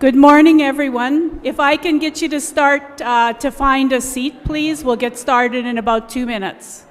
Good morning, everyone. If I can get you to start to find a seat, please. We'll get started in about 2 minutes.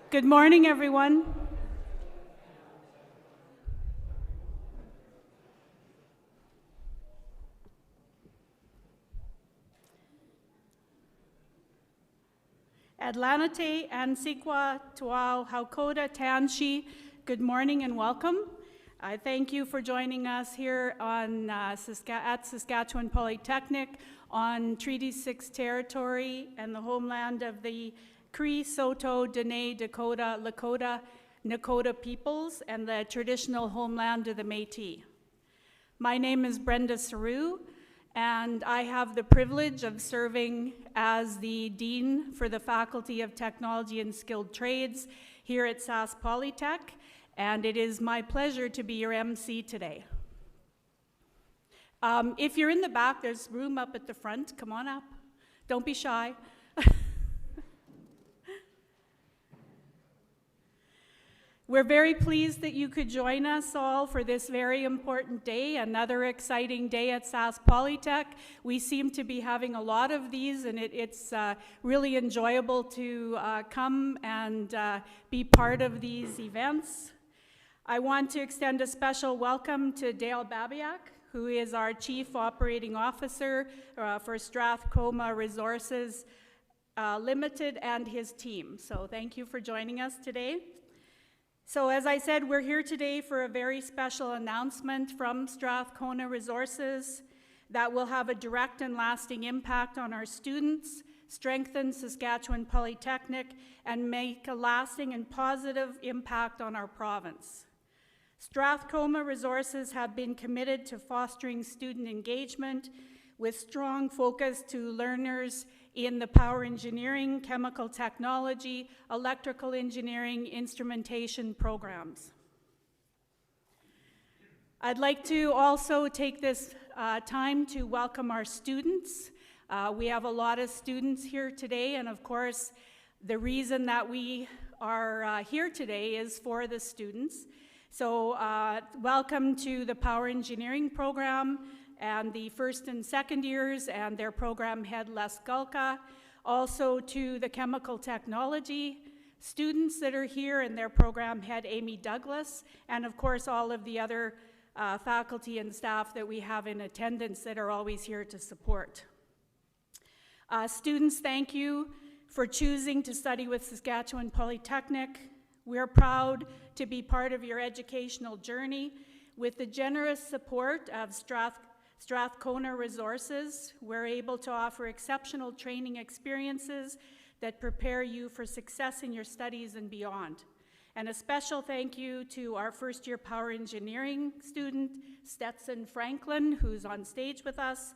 Good morning, everyone. Atlanate and Sikwa Tuau Haukoda Tanshi, good morning and welcome. I thank you for joining us here on, at Saskatchewan Polytechnic on Treaty 6 territory and the homeland of the Cree, Saulteaux, Dene, Dakota, Lakota, Nakota peoples and the traditional homeland of the Métis. My name is Brenda Saru, and I have the privilege of serving as the Dean for the Faculty of Technology and Skilled Trades here at Sask Polytech, and it is my pleasure to be your MC today. If you're in the back, there's room up at the front. Come on up. Don't be shy. We're very pleased that you could join us all for this very important day, another exciting day at Sask Polytech. We seem to be having a lot of these, and it's really enjoyable to come and be part of these events. I want to extend a special welcome to Dale Babiak, who is our Chief Operating Officer for Strathcona Resources Ltd. And his team. So thank you for joining us today. So as I said, we're here today for a very special announcement from Strathcona Resources that will have a direct and lasting impact on our students, strengthen Saskatchewan Polytechnic, and make a lasting and positive impact on our province. Strathcona Resources have been committed to fostering student engagement with strong focus to learners in the power engineering, chemical technology, electrical engineering, instrumentation programs. I'd like to also take this time to welcome our students. We have a lot of students here today, and of course, the reason that we are here today is for the students. So welcome to the power engineering program and the first and second years and their program head Les Gulka. Also to the chemical technology students that are here and their program head Amy Douglas, and of course all of the other faculty and staff that we have in attendance that are always here to support. Students, thank you for choosing to study with Saskatchewan Polytechnic. We're proud to be part of your educational journey. With the generous support of Strathcona Resources, we're able to offer exceptional training experiences that prepare you for success in your studies and beyond. And a special thank you to our first-year power engineering student, Stetson Franklin, who's on stage with us,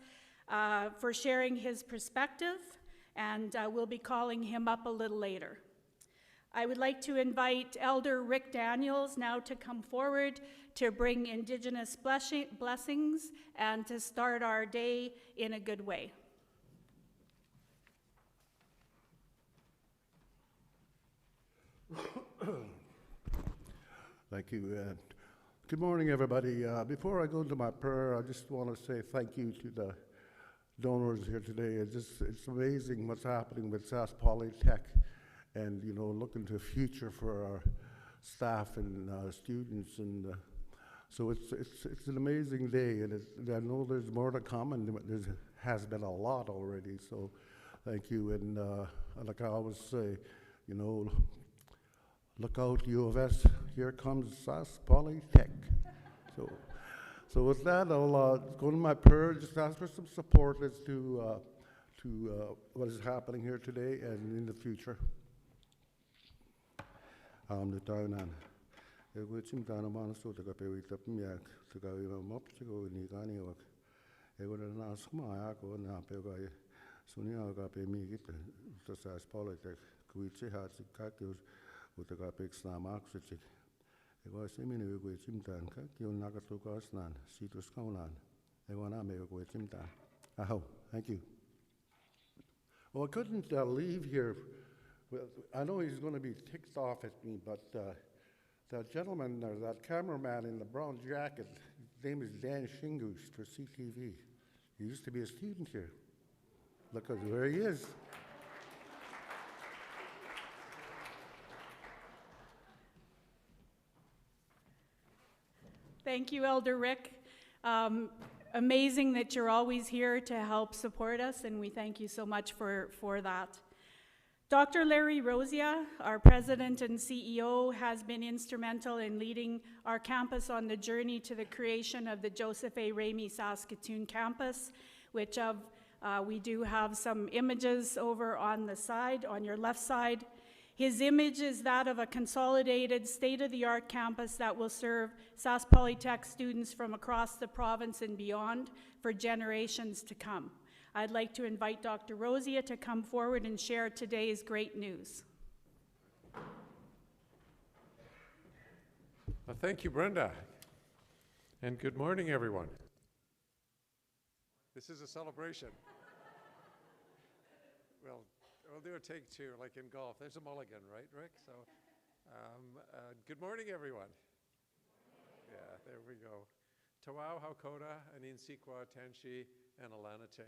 for sharing his perspective, and we'll be calling him up a little later. I would like to invite Elder Rick Daniels now to come forward to bring Indigenous blessings and to start our day in a good way. Thank you. Good morning, everybody. Before I go into my prayer, I just want to say thank you to the donors here today. It's amazing what's happening with Sask Polytech, and looking to the future for our staff and students, and so it's an amazing day, and I know there's more to come, and there has been a lot already. So thank you, and like I always say, look out, U of S, here comes Sask Polytech. So with that, I'll go to my prayer, just ask for some support as to what is happening here today and in the future. The town and it would seem to man so to go with the miak to go mop to go in the gani work. It would ask my go and Pega Sunia got pay me get to Sask Polytech, which had to cut those with the Gapix Namak. It was a minute with Jim Tan, you Nagato Gosnan, see to Skonan. They want to make a with Jim Tan. I hope. Thank you. Well, I couldn't leave here. Well, I know he's going to be ticked off at me, but that gentleman, that cameraman in the brown jacket, his name is Dan Shingus for CTV. He used to be a student here. Look at where he is. Thank you, Elder Rick. Amazing that you're always here to help support us, and we thank you so much for that. Dr. Larry Rosia, our president and CEO, has been instrumental in leading our campus on the journey to the creation of the Joseph A. Ramey Saskatoon campus, which we do have some images over on the side, on your left side. His image is that of a consolidated state-of-the-art campus that will serve Sask Polytech students from across the province and beyond for generations to come. I'd like to invite Dr. Rosia to come forward and share today's great news. Well, thank you, Brenda, and good morning, everyone. This is a celebration. Well, we'll do a take two, like in golf. There's a mulligan, right, Rick? So, good morning, everyone. Yeah, there we go. Tawau Haukota, Aninsikwa Tanshi, and Alanate.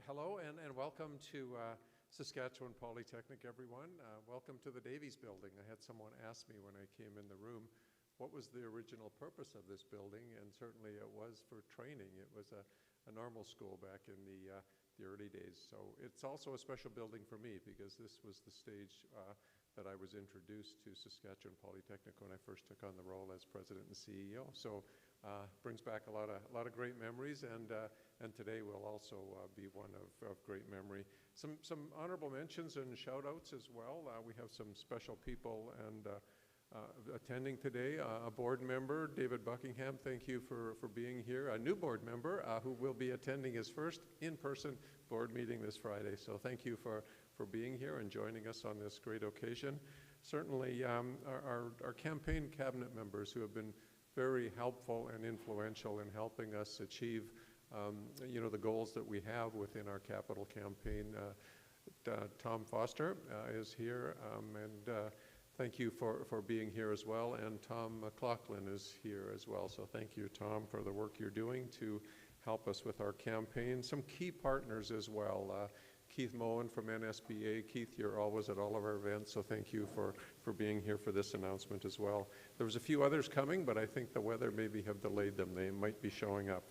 Hello and welcome to Saskatchewan Polytechnic, everyone. Welcome to the Davies Building. I had someone ask me when I came in the room, what was the original purpose of this building? And certainly it was for training. It was a normal school back in the early days. So it's also a special building for me because this was the stage that I was introduced to Saskatchewan Polytechnic when I first took on the role as president and CEO. So brings back a lot of great memories, and today will also be one of great memory. Some honorable mentions and shout outs as well. We have some special people and attending today. A board member, David Buckingham, thank you for being here. A new board member who will be attending his first in-person board meeting this Friday. So thank you for being here and joining us on this great occasion. Certainly our campaign cabinet members who have been very helpful and influential in helping us achieve the goals that we have within our capital campaign. Tom Foster is here, and thank you for being here as well, and Tom McLaughlin is here as well. So thank you, Tom, for the work you're doing to help us with our campaign. Some key partners as well. Keith Moen from NSBA. Keith, you're always at all of our events, so thank you for being here for this announcement as well. There was a few others coming, but I think the weather maybe have delayed them. They might be showing up.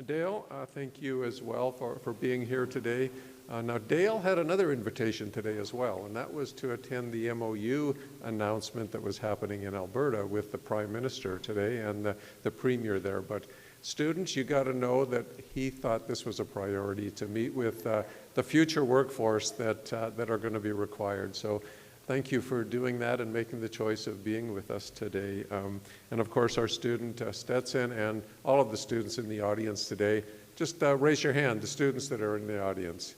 Dale, thank you as well for being here today. Now, Dale had another invitation today as well, and that was to attend the MOU announcement that was happening in Alberta with the Prime Minister today and the Premier there. But students, you got to know that he thought this was a priority to meet with the future workforce that are going to be required. So thank you for doing that and making the choice of being with us today. And of course, our student Stetson and all of the students in the audience today, just raise your hand, the students that are in the audience.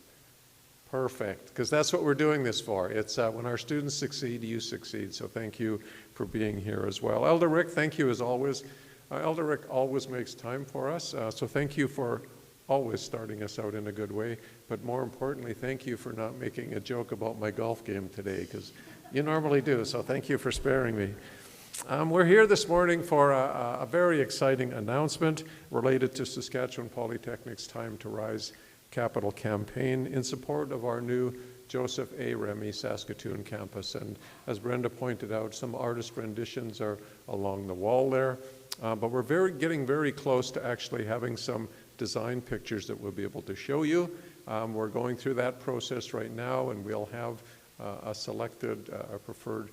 Perfect, because that's what we're doing this for. It's when our students succeed, you succeed. So thank you for being here as well. Elder Rick, thank you as always. Elder Rick always makes time for us, so thank you for always starting us out in a good way. But more importantly, thank you for not making a joke about my golf game today, because you normally do, so thank you for sparing me. We're here this morning for a very exciting announcement related to Saskatchewan Polytechnic's Time to Rise capital campaign in support of our new Joseph A. Remy Saskatoon campus. And as Brenda pointed out, some artist renditions are along the wall there, but we're getting very close to actually having some design pictures that we'll be able to show you. We're going through that process right now, and we'll have a selected, a preferred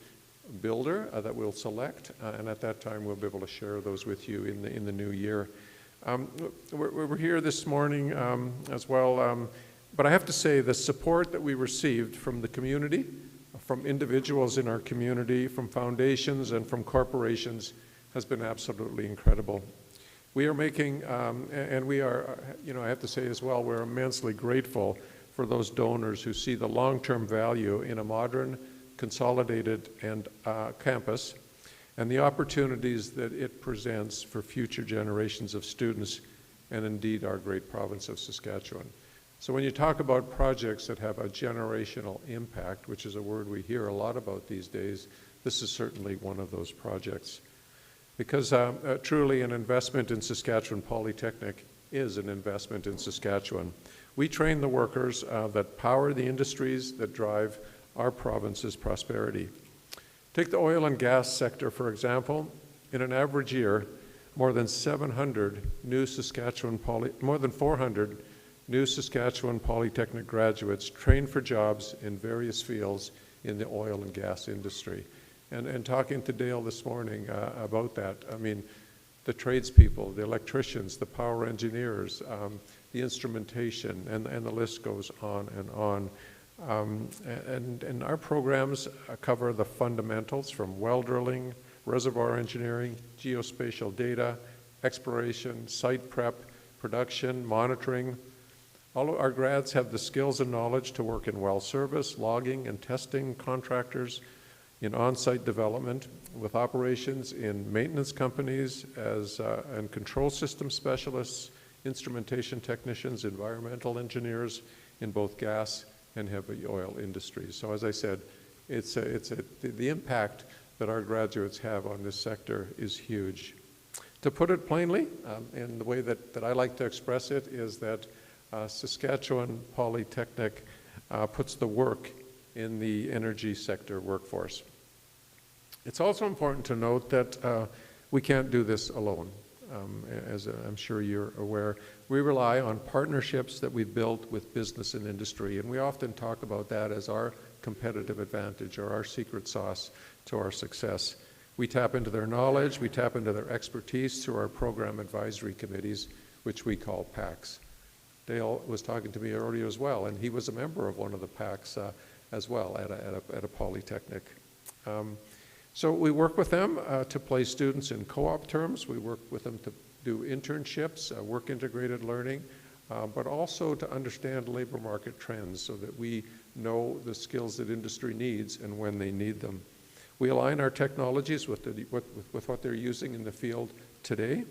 builder that we'll select, and at that time we'll be able to share those with you in the new year. We're here this morning as well, but I have to say the support that we received from the community, from individuals in our community, from foundations and from corporations has been absolutely incredible. We are making, and we are, I have to say as well, we're immensely grateful for those donors who see the long-term value in a modern, consolidated campus and the opportunities that it presents for future generations of students and indeed our great province of Saskatchewan. So when you talk about projects that have a generational impact, which is a word we hear a lot about these days, this is certainly one of those projects. Because truly an investment in Saskatchewan Polytechnic is an investment in Saskatchewan. We train the workers that power the industries that drive our province's prosperity. Take the oil and gas sector, for example. In an average year, more than 400 new Saskatchewan Polytechnic graduates train for jobs in various fields in the oil and gas industry. And talking to Dale this morning about that, I mean, the tradespeople, the electricians, the power engineers, the instrumentation, and the list goes on and on. And our programs cover the fundamentals from well drilling, reservoir engineering, geospatial data, exploration, site prep, production, monitoring. All of our grads have the skills and knowledge to work in well service, logging and testing, contractors, in on-site development, with operations in maintenance companies and control system specialists, instrumentation technicians, environmental engineers in both gas and heavy oil industries. So as I said, the impact that our graduates have on this sector is huge. To put it plainly, and the way that I like to express it is that Saskatchewan Polytechnic puts the work in the energy sector workforce. It's also important to note that we can't do this alone. As I'm sure you're aware, we rely on partnerships that we've built with business and industry, and we often talk about that as our competitive advantage or our secret sauce to our success. We tap into their knowledge, we tap into their expertise through our program advisory committees, which we call PACs. Dale was talking to me earlier as well, and he was a member of one of the PACs as well at a Polytechnic. So we work with them to place students in co-op terms. We work with them to do internships, work-integrated learning, but also to understand labor market trends so that we know the skills that industry needs and when they need them. We align our technologies with what they're using in the field today.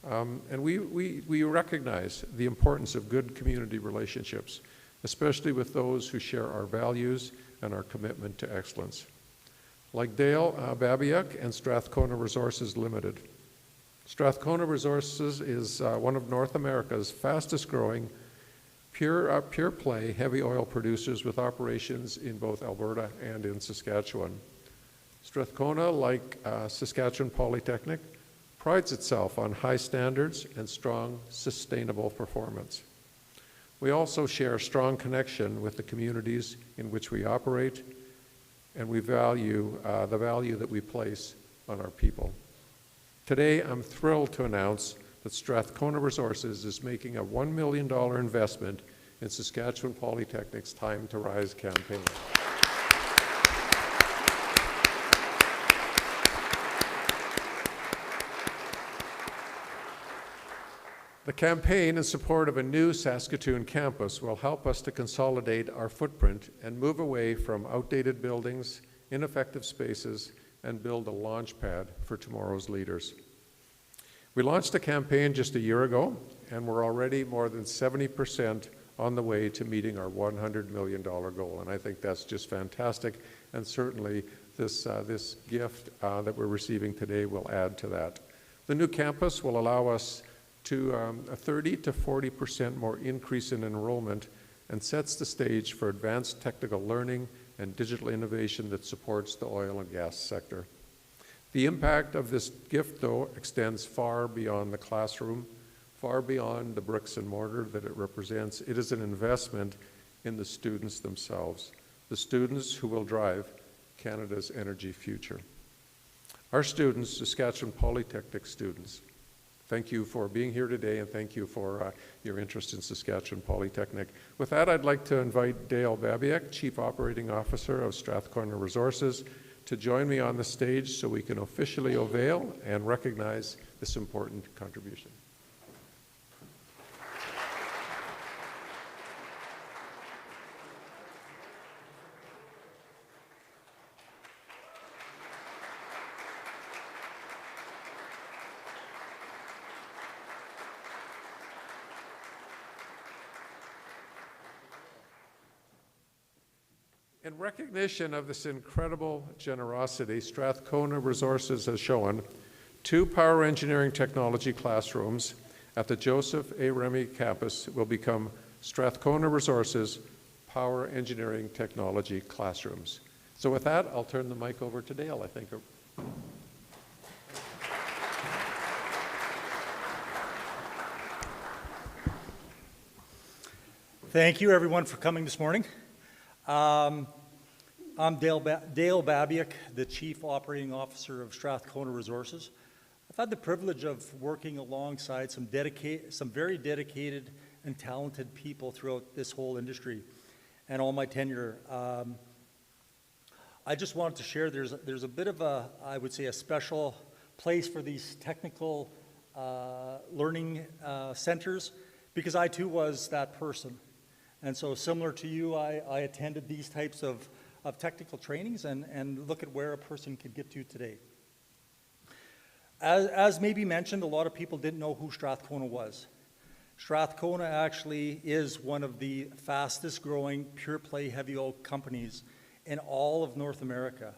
And we recognize the importance of good community relationships, especially with those who share our values and our commitment to excellence. Like Dale Babiak and Strathcona Resources Ltd. Strathcona Resources is one of North America's fastest growing pure play heavy oil producers with operations in both Alberta and in Saskatchewan. Strathcona, like Saskatchewan Polytechnic, prides itself on high standards and strong, sustainable performance. We also share a strong connection with the communities in which we operate, and we value the value that we place on our people. Today, I'm thrilled to announce that Strathcona Resources is making a $1 million investment in Saskatchewan Polytechnic's Time to Rise campaign. The campaign in support of a new Saskatoon campus will help us to consolidate our footprint and move away from outdated buildings, ineffective spaces, and build a launch pad for tomorrow's leaders. We launched the campaign just a year ago, and we're already more than 70% on the way to meeting our $100 million goal, and I think that's just fantastic, and certainly this gift that we're receiving today will add to that. The new campus will allow us to a 30 to 40% more increase in enrollment and sets the stage for advanced technical learning and digital innovation that supports the oil and gas sector. The impact of this gift, though, extends far beyond the classroom, far beyond the bricks and mortar that it represents. It is an investment in the students themselves, the students who will drive Canada's energy future. Our students, Saskatchewan Polytechnic students, thank you for being here today, and thank you for your interest in Saskatchewan Polytechnic. With that, I'd like to invite Dale Babiak, Chief Operating Officer of Strathcona Resources, to join me on the stage so we can officially unveil and recognize this important contribution. In recognition of this incredible generosity, Strathcona Resources has shown 2 power engineering technology classrooms at the Joseph A. Remy campus will become Strathcona Resources Power Engineering Technology classrooms. So with that, I'll turn the mic over to Dale, I think. Thank you, everyone, for coming this morning. I'm Dale Babiak, the Chief Operating Officer of Strathcona Resources. I've had the privilege of working alongside some very dedicated and talented people throughout this whole industry and all my tenure. I just wanted to share there's a bit of I would say, a special place for these technical learning centers, because I too was that person. And so similar to you, I attended these types of of technical trainings and look at where a person could get to today. As maybe mentioned, a lot of people didn't know who Strathcona was. Strathcona actually is one of the fastest growing pure play heavy oil companies in all of North America.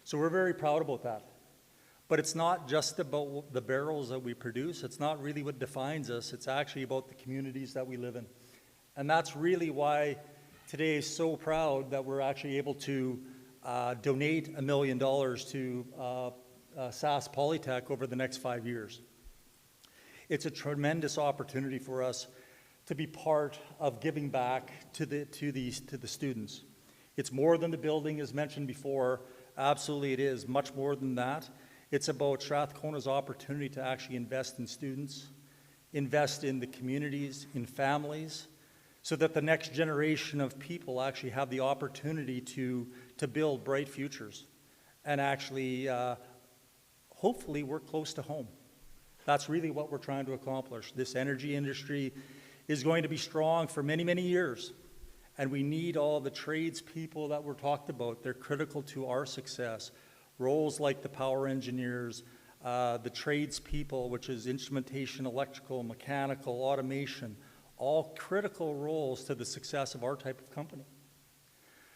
So we're very proud about that. But it's not just about the barrels that we produce. It's not really what defines us. It's actually about the communities that we live in. And that's really why today is so proud that we're actually able to donate $1 million to Sask Polytech over the next 5 years. It's a tremendous opportunity for us to be part of giving back to the students. It's more than the building, as mentioned before. Absolutely it is, much more than that. It's about Strathcona's opportunity to actually invest in students, invest in the communities, in families, so that the next generation of people actually have the opportunity to build bright futures and actually hopefully work close to home. That's really what we're trying to accomplish. This energy industry is going to be strong for many, many years. And we need all the tradespeople that were talked about. They're critical to our success. Roles like the power engineers, the tradespeople, which is instrumentation, electrical, mechanical, automation, all critical roles to the success of our type of company.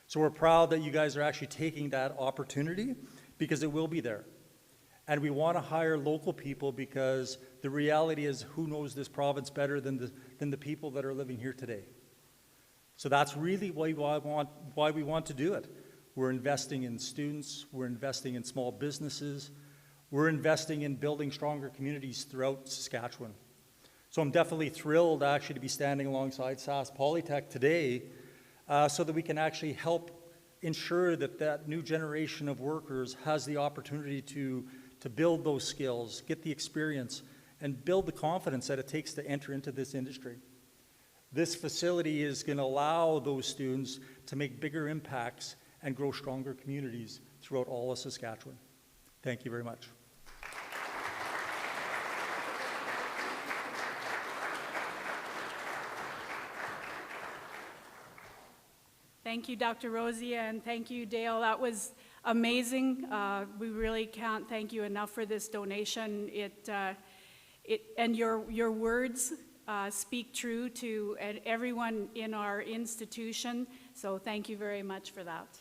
So we're proud that you guys are actually taking that opportunity because it will be there. And we want to hire local people because the reality is, who knows this province better than the people that are living here today? So that's really why we want to do it. We're investing in students, we're investing in small businesses, we're investing in building stronger communities throughout Saskatchewan. So I'm definitely thrilled actually to be standing alongside Sask Polytech today so that we can actually help ensure that that new generation of workers has the opportunity to build those skills, get the experience, and build the confidence that it takes to enter into this industry. This facility is going to allow those students to make bigger impacts and grow stronger communities throughout all of Saskatchewan. Thank you very much. Thank you, Dr. Rosie, and thank you, Dale. That was amazing. We really can't thank you enough for this donation. And your words speak true to everyone in our institution, so thank you very much for that.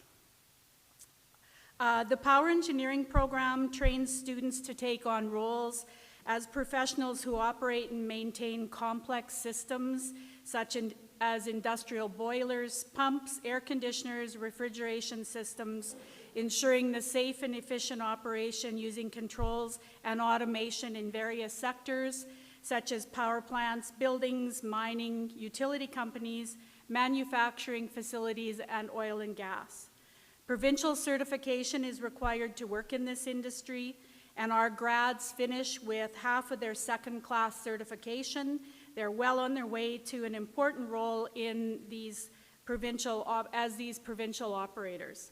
The Power Engineering program trains students to take on roles as professionals who operate and maintain complex systems such as industrial boilers, pumps, air conditioners, refrigeration systems, ensuring the safe and efficient operation using controls and automation in various sectors, such as power plants, buildings, mining, utility companies, manufacturing facilities, and oil and gas. Provincial certification is required to work in this industry, and our grads finish with half of their second-class certification. They're well on their way to an important role in these provincial operators.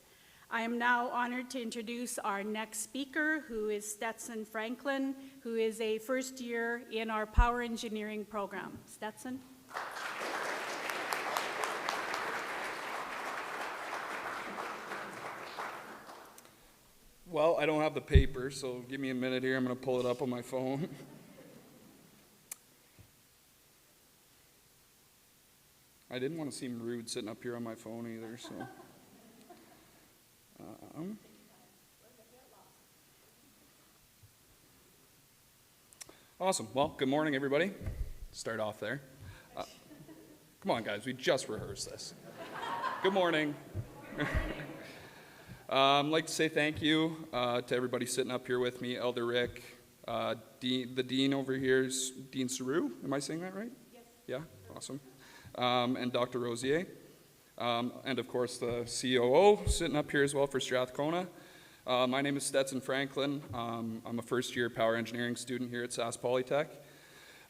I am now honored to introduce our next speaker, who is Stetson Franklin, who is a first year in our Power Engineering program. Stetson. Well, I don't have the paper, so give me a minute here. I'm going to pull it up on my phone. I didn't want to seem rude sitting up here on my phone either, so. Awesome. Well, good morning, everybody. Start off there. Come on, guys. We just rehearsed this. Good morning. I'd like to say thank you to everybody sitting up here with me, Elder Rick, the Dean over here is Dean Saru. Am I saying that right? Yes. Yeah? Awesome. And Dr. Rosier. And of course the COO sitting up here as well for Strathcona. My name is Stetson Franklin. I'm a first-year power engineering student here at Sask Polytech.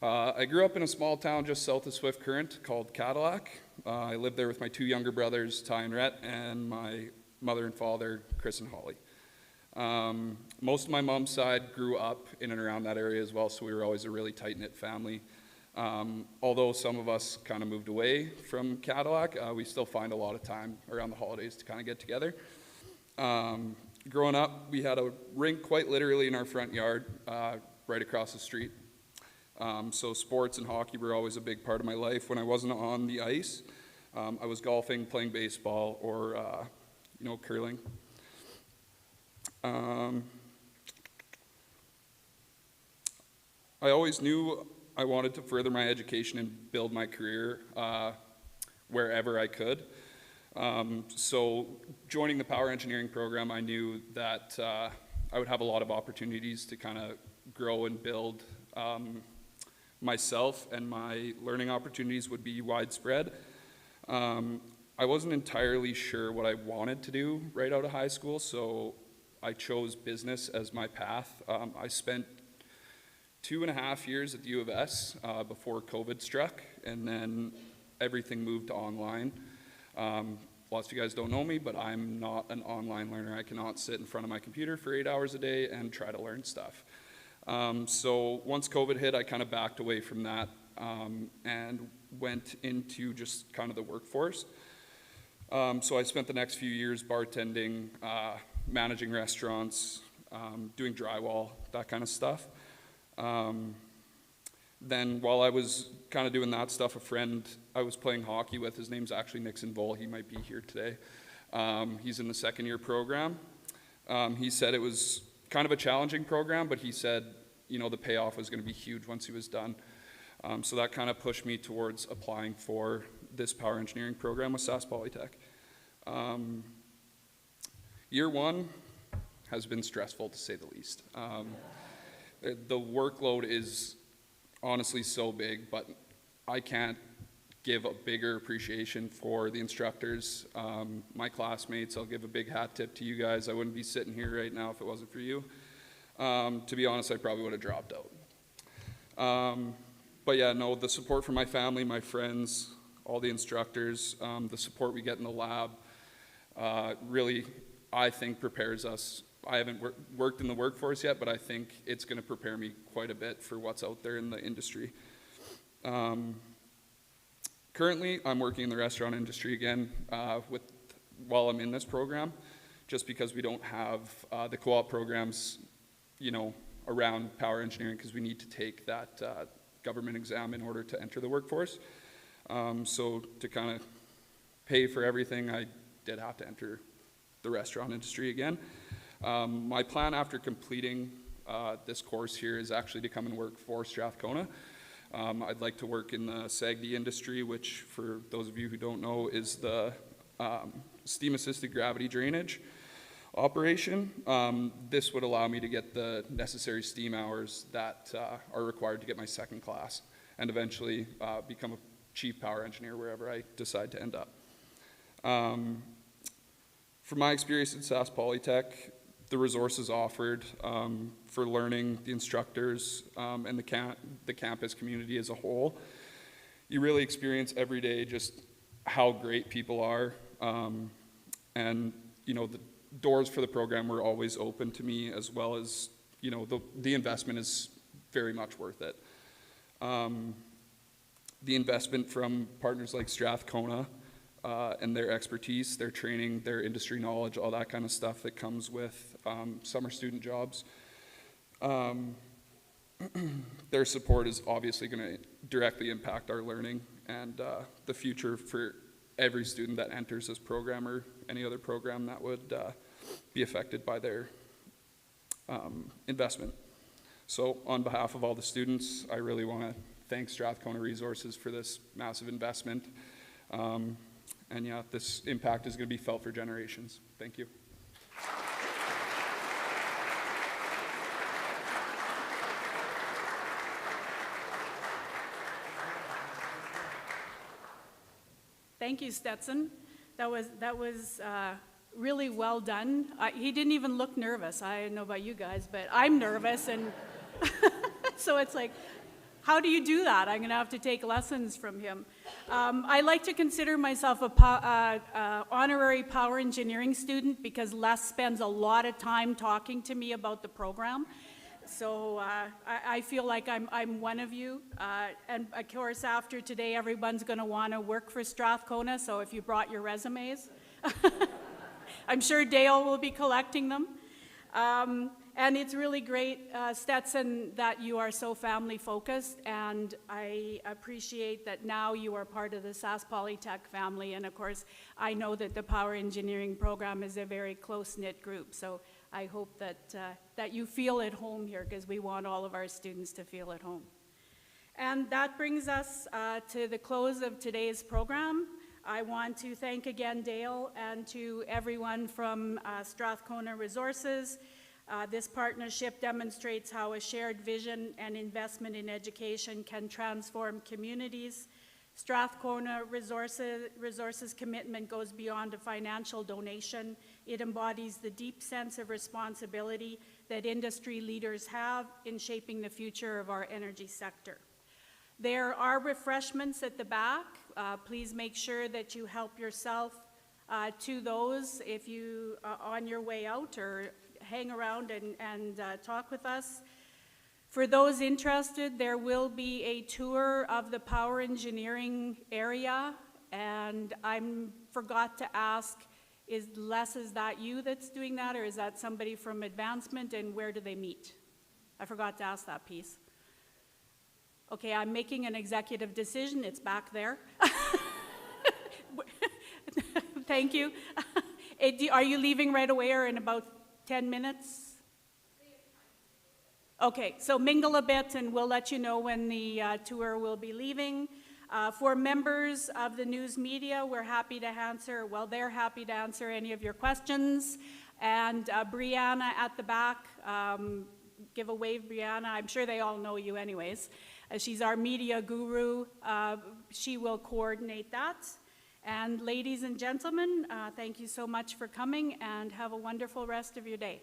I grew up in a small town just south of Swift Current called Cadillac. I lived there with my two younger brothers, Ty and Rhett, and my mother and father, Chris and Holly. Most of my mom's side grew up in and around that area as well, so we were always a really tight-knit family. Although some of us kind of moved away from Cadillac, we still find a lot of time around the holidays to kind of get together. Growing up, we had a rink quite literally in our front yard, right across the street. So sports and hockey were always a big part of my life. When I wasn't on the ice, I was golfing, playing baseball, or curling. I always knew I wanted to further my education and build my career wherever I could. So joining the power engineering program, I knew that I would have a lot of opportunities to kind of grow and build myself, and my learning opportunities would be widespread. I wasn't entirely sure what I wanted to do right out of high school, so I chose business as my path. I spent 2.5 years at the U of S before COVID struck, and then everything moved to online. Lots of you guys don't know me, but I'm not an online learner. I cannot sit in front of my computer for 8 hours a day and try to learn stuff. So once COVID hit, I kind of backed away from that and went into just kind of the workforce. So I spent the next few years bartending, managing restaurants, doing drywall, that kind of stuff. Then while I was kind of doing that stuff, a friend I was playing hockey with, his name's actually Nixon Vol, he might be here today. He's in the second year program. He said it was kind of a challenging program, but he said, the payoff was going to be huge once he was done. So that kind of pushed me towards applying for this power engineering program with Sask Polytech. Year one has been stressful, to say the least. The workload is honestly so big, but I can't give a bigger appreciation for the instructors, my classmates. I'll give a big hat tip to you guys. I wouldn't be sitting here right now if it wasn't for you. To be honest, I probably would have dropped out. But yeah, no, the support from my family, my friends, all the instructors, the support we get in the lab, really, I think prepares us. I haven't worked in the workforce yet, but I think it's going to prepare me quite a bit for what's out there in the industry. Currently, I'm working in the restaurant industry again while I'm in this program, just because we don't have the co-op programs, around power engineering, because we need to take that government exam in order to enter the workforce. So to kind of pay for everything, I did have to enter the restaurant industry again. My plan after completing this course here is actually to come and work for Strathcona. I'd like to work in the SAGD industry, which, for those of you who don't know, is the steam-assisted gravity drainage operation. This would allow me to get the necessary steam hours that are required to get my second class, and eventually become a chief power engineer wherever I decide to end up. From my experience at Sask Polytech, the resources offered for learning, the instructors, and the campus community as a whole, you really experience every day just how great people are. And, the doors for the program were always open to me, as well as, the investment is very much worth it. The investment from partners like Strathcona, and their expertise, their training, their industry knowledge, all that kind of stuff that comes with summer student jobs. Their support is obviously going to directly impact our learning and the future for every student that enters this program or any other program that would be affected by their investment. So on behalf of all the students, I really want to thank Strathcona Resources for this massive investment. And yeah, this impact is going to be felt for generations. Thank you. Thank you, Stetson. That was really well done. He didn't even look nervous. I don't know about you guys, but I'm nervous, and so it's like, how do you do that? I'm going to have to take lessons from him. I like to consider myself a honorary power engineering student because Les spends a lot of time talking to me about the program. I feel like I'm one of you. And of course, after today, everyone's going to want to work for Strathcona, so if you brought your resumes, I'm sure Dale will be collecting them. And it's really great, Stetson, that you are so family-focused, and I appreciate that now you are part of the Sask Polytech family, and of course, I know that the power engineering program is a very close-knit group, so I hope that, that you feel at home here, because we want all of our students to feel at home. And that brings us to the close of today's program. I want to thank again Dale and to everyone from Strathcona Resources. This partnership demonstrates how a shared vision and investment in education can transform communities. Strathcona Resources commitment goes beyond a financial donation. It embodies the deep sense of responsibility that industry leaders have in shaping the future of our energy sector. There are refreshments at the back. Please make sure that you help yourself to those if you on your way out, or hang around and talk with us. For those interested, there will be a tour of the power engineering area, and I forgot to ask, is that you that's doing that, or is that somebody from advancement, and where do they meet? I forgot to ask that piece. Okay, I'm making an executive decision, it's back there. Thank you. Are you leaving right away or in about 10 minutes? Okay, so mingle a bit and we'll let you know when the tour will be leaving. For members of the news media, we're happy to answer, well, they're happy to answer any of your questions. And Brianna at the back, give a wave, Brianna. I'm sure they all know you anyways. She's our media guru. She will coordinate that. And ladies and gentlemen, thank you so much for coming, and have a wonderful rest of your day.